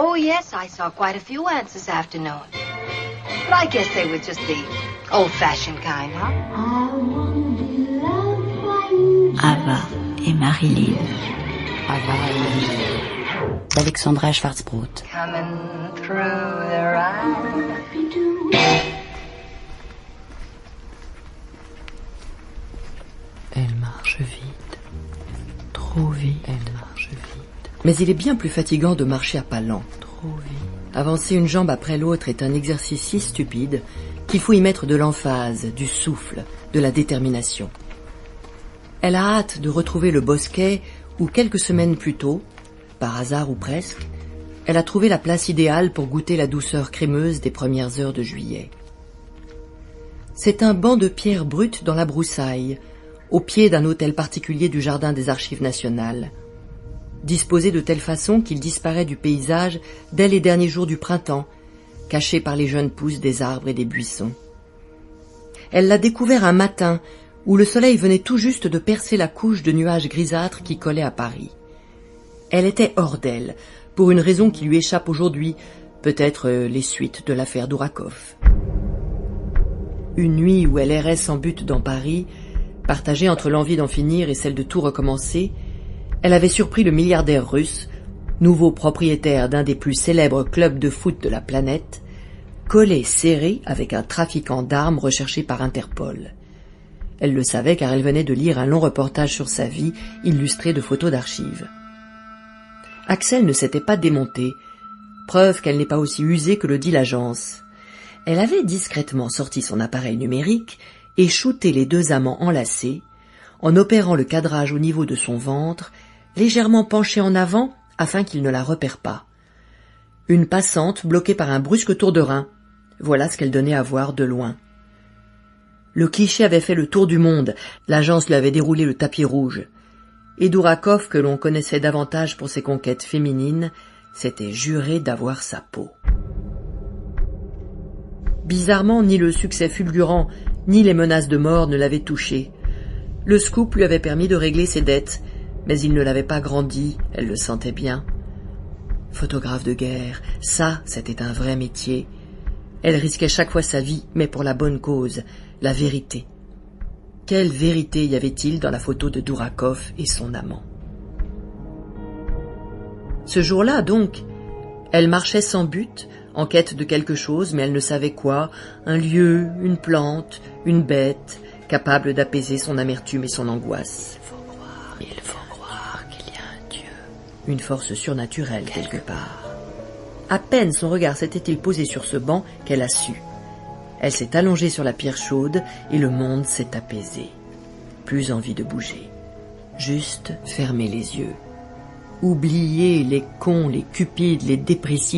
Oh, yes, I saw quite a few ants this afternoon. But I guess they were just the old-fashioned kind, huh? Ava et Marilyn. Ava et Marilyn. D'Alexandra Schwarzbrot. Coming through the ride. Elle marche vite. Trop vite. Elle marche vite. Mais il est bien plus fatigant de marcher à pas lents. Trop vite. Avancer une jambe après l'autre est un exercice si stupide qu'il faut y mettre de l'emphase, du souffle, de la détermination. Elle a hâte de retrouver le bosquet où, quelques semaines plus tôt, par hasard ou presque, elle a trouvé la place idéale pour goûter la douceur crémeuse des premières heures de juillet. C'est un banc de pierre brute dans la broussaille, au pied d'un hôtel particulier du Jardin des Archives nationales, disposé de telle façon qu'il disparaît du paysage dès les derniers jours du printemps, caché par les jeunes pousses des arbres et des buissons. Elle l'a découvert un matin où le soleil venait tout juste de percer la couche de nuages grisâtres qui collait à Paris. Elle était hors d'elle, pour une raison qui lui échappe aujourd'hui, peut-être les suites de l'affaire Dourakov. Une nuit où elle errait sans but dans Paris, partagée entre l'envie d'en finir et celle de tout recommencer, elle avait surpris le milliardaire russe, nouveau propriétaire d'un des plus célèbres clubs de foot de la planète, collé serré avec un trafiquant d'armes recherché par Interpol. Elle le savait car elle venait de lire un long reportage sur sa vie, illustré de photos d'archives. Axel ne s'était pas démonté, preuve qu'elle n'est pas aussi usée que le dit l'agence. Elle avait discrètement sorti son appareil numérique et shooté les deux amants enlacés, en opérant le cadrage au niveau de son ventre, légèrement penché en avant afin qu'il ne la repère pas. Une passante bloquée par un brusque tour de rein, voilà ce qu'elle donnait à voir de loin. Le cliché avait fait le tour du monde, l'agence lui avait déroulé le tapis rouge. Et Dourakov, que l'on connaissait davantage pour ses conquêtes féminines, s'était juré d'avoir sa peau. Bizarrement, ni le succès fulgurant, ni les menaces de mort ne l'avaient touché. Le scoop lui avait permis de régler ses dettes, mais il ne l'avait pas grandi, elle le sentait bien. Photographe de guerre, ça, c'était un vrai métier. Elle risquait chaque fois sa vie, mais pour la bonne cause, la vérité. Quelle vérité y avait-il dans la photo de Dourakov et son amant? Ce jour-là, donc, elle marchait sans but, en quête de quelque chose, mais elle ne savait quoi, un lieu, une plante, une bête, capable d'apaiser son amertume et son angoisse. Il faut croire qu'il y a un Dieu. Une force surnaturelle quelque part. À peine son regard s'était-il posé sur ce banc qu'elle a su. Elle s'est allongée sur la pierre chaude et le monde s'est apaisé. Plus envie de bouger. Juste fermer les yeux. Oublier les cons, les cupides, les dépressifs